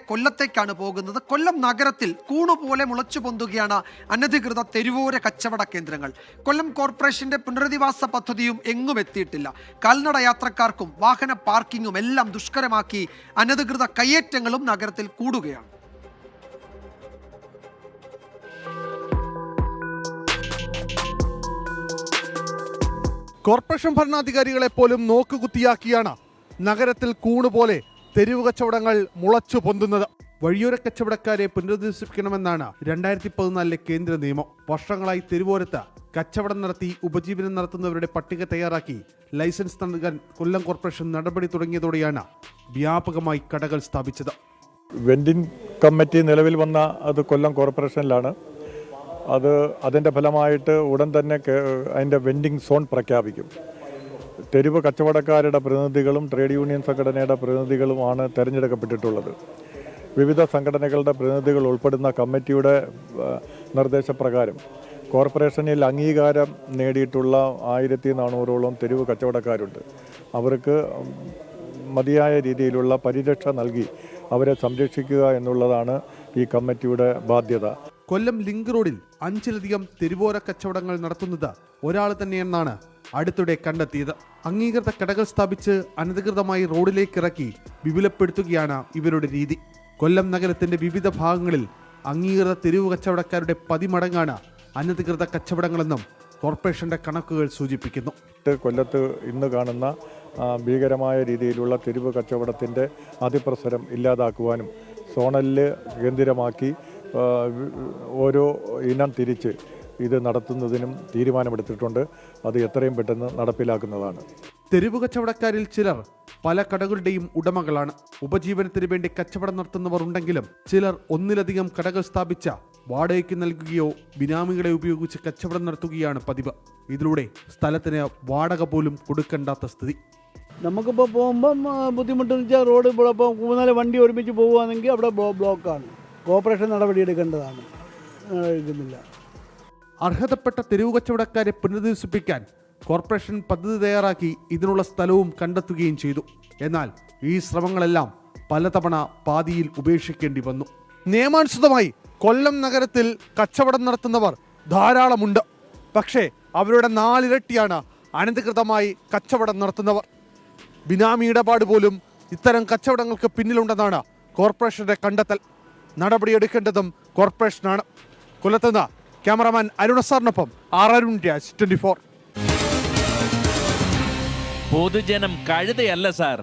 കൊല്ലത്തേക്കാണ് പോകുന്നത്. കൊല്ലം നഗരത്തിൽ കൂണുപോലെ മുളച്ചു പൊന്തുകയാണ് അനധികൃത തെരുവോര കച്ചവട കേന്ദ്രങ്ങൾ. കൊല്ലം കോർപ്പറേഷന്റെ പുനരധിവാസ പദ്ധതിയും എങ്ങും എത്തിയിട്ടില്ല. കാൽനട യാത്രക്കാർക്കും വാഹന പാർക്കിങ്ങും എല്ലാം ദുഷ്കരമാക്കി അനധികൃത കയ്യേറ്റങ്ങളും നഗരത്തിൽ കൂടുകയാണ്. കോർപ്പറേഷൻ ഭരണാധികാരികളെ പോലും നോക്കുകുത്തിയാക്കിയാണ് നഗരത്തിൽ കൂണുപോലെ തെരുവ് കച്ചവടങ്ങൾ മുളച്ചു പൊന്തുന്നത്. വഴിയോര കച്ചവടക്കാരെ പുനരധിവസിപ്പിക്കണമെന്നാണ് 2014 കേന്ദ്ര നിയമം. വർഷങ്ങളായി തെരുവോരത്ത് കച്ചവടം നടത്തി ഉപജീവനം നടത്തുന്നവരുടെ പട്ടിക തയ്യാറാക്കി ലൈസൻസ് നൽകാൻ കൊല്ലം കോർപ്പറേഷൻ നടപടി തുടങ്ങിയതോടെയാണ് വ്യാപകമായി കടകൾ സ്ഥാപിച്ചത്. വെൻഡിങ് കമ്മിറ്റി നിലവിൽ വന്ന അത് കൊല്ലം കോർപ്പറേഷനിലാണ്. അതിൻ്റെ ഫലമായിട്ട് ഉടൻ തന്നെ അതിൻ്റെ വെൻഡിങ് സോൺ പ്രഖ്യാപിക്കും. തെരുവ് കച്ചവടക്കാരുടെ പ്രതിനിധികളും ട്രേഡ് യൂണിയൻ സംഘടനയുടെ പ്രതിനിധികളുമാണ് തിരഞ്ഞെടുക്കപ്പെട്ടിട്ടുള്ളത്. വിവിധ സംഘടനകളുടെ പ്രതിനിധികൾ ഉൾപ്പെടുന്ന കമ്മിറ്റിയുടെ നിർദ്ദേശപ്രകാരം കോർപ്പറേഷനിൽ അംഗീകാരം നേടിയിട്ടുള്ള 1400ഓളം തെരുവ് കച്ചവടക്കാരുണ്ട്. അവർക്ക് മതിയായ രീതിയിലുള്ള പരിരക്ഷ നൽകി അവരെ സംരക്ഷിക്കുക എന്നുള്ളതാണ് ഈ കമ്മിറ്റിയുടെ ബാധ്യത. കൊല്ലം ലിങ്ക് റോഡിൽ 5ലധികം തെരുവോര കച്ചവടങ്ങൾ നടത്തുന്നത് ഒരാൾ തന്നെയെന്നാണ് അടുത്തിടെ കണ്ടെത്തിയത്. അംഗീകൃത കടകൾ സ്ഥാപിച്ച് അനധികൃതമായി റോഡിലേക്ക് ഇറക്കി വിപുലപ്പെടുത്തുകയാണ് ഇവരുടെ രീതി. കൊല്ലം നഗരത്തിന്റെ വിവിധ ഭാഗങ്ങളിൽ അംഗീകൃത തെരുവ് കച്ചവടക്കാരുടെ 10 മടങ്ങാണ് അനധികൃത കച്ചവടങ്ങളെന്നും കോർപ്പറേഷന്റെ കണക്കുകൾ സൂചിപ്പിക്കുന്നു. കൊല്ലത്ത് ഇന്ന് കാണുന്ന ഭീകരമായ രീതിയിലുള്ള തെരുവ് കച്ചവടത്തിൻ്റെ അതിപ്രസരം ഇല്ലാതാക്കുവാനും സോണലിൽ കേന്ദ്രമാക്കി ഓരോ ഇനം തിരിച്ച് ഇത് നടത്തുന്നതിനും തീരുമാനമെടുത്തിട്ടുണ്ട്. അത് എത്രയും പെട്ടെന്ന് നടപ്പിലാക്കുന്നതാണ്. തെരുവ് കച്ചവടക്കാരിൽ ചിലർ പല കടകളുടെയും ഉടമകളാണ്. ഉപജീവനത്തിന് വേണ്ടി കച്ചവടം നടത്തുന്നവർ ഉണ്ടെങ്കിലും ചിലർ ഒന്നിലധികം കടകൾ സ്ഥാപിച്ച വാടകയ്ക്ക് നൽകുകയോ ബിനാമികളെ ഉപയോഗിച്ച് കച്ചവടം നടത്തുകയാണ് പതിവ്. ഇതിലൂടെ സ്ഥലത്തിന് വാടക പോലും കൊടുക്കേണ്ടാത്ത സ്ഥിതി. നമുക്കിപ്പോൾ പോകുമ്പം ബുദ്ധിമുട്ടെന്ന് വെച്ചാൽ റോഡ് ഇപ്പോൾ 3-4 വണ്ടി ഒരുമിച്ച് പോകുകയാണെങ്കിൽ അവിടെ ബ്ലോക്കാണ്. കോർപ്പറേഷൻ നടപടിയെടുക്കേണ്ടതാണ്, എടുക്കുന്നില്ല. അർഹതപ്പെട്ട തെരുവ് കച്ചവടക്കാരെ പുനരധിവസിപ്പിക്കാൻ കോർപ്പറേഷൻ പദ്ധതി തയ്യാറാക്കി ഇതിനുള്ള സ്ഥലവും കണ്ടെത്തുകയും ചെയ്തു. എന്നാൽ ഈ ശ്രമങ്ങളെല്ലാം പലതവണ പാതിയിൽ ഉപേക്ഷിക്കേണ്ടി വന്നു. നിയമാനുസൃതമായി കൊല്ലം നഗരത്തിൽ കച്ചവടം നടത്തുന്നവർ ധാരാളമുണ്ട്. പക്ഷേ അവരുടെ 4 ഇരട്ടിയാണ് അനധികൃതമായി കച്ചവടം നടത്തുന്നവർ. ബിനാമി ഇടപാട് പോലും ഇത്തരം കച്ചവടങ്ങൾക്ക് പിന്നിലുണ്ടെന്നാണ് കോർപ്പറേഷന്റെ കണ്ടെത്തൽ. നടപടിയെടുക്കേണ്ടതും കോർപ്പറേഷനാണ്. കൊല്ലത്തുനിന്ന് ക്യാമറാമാൻ അരുണസാറിനൊപ്പം അരുൺ രാജ്, 24. പൊതുജനം കഴുതയല്ല സാർ.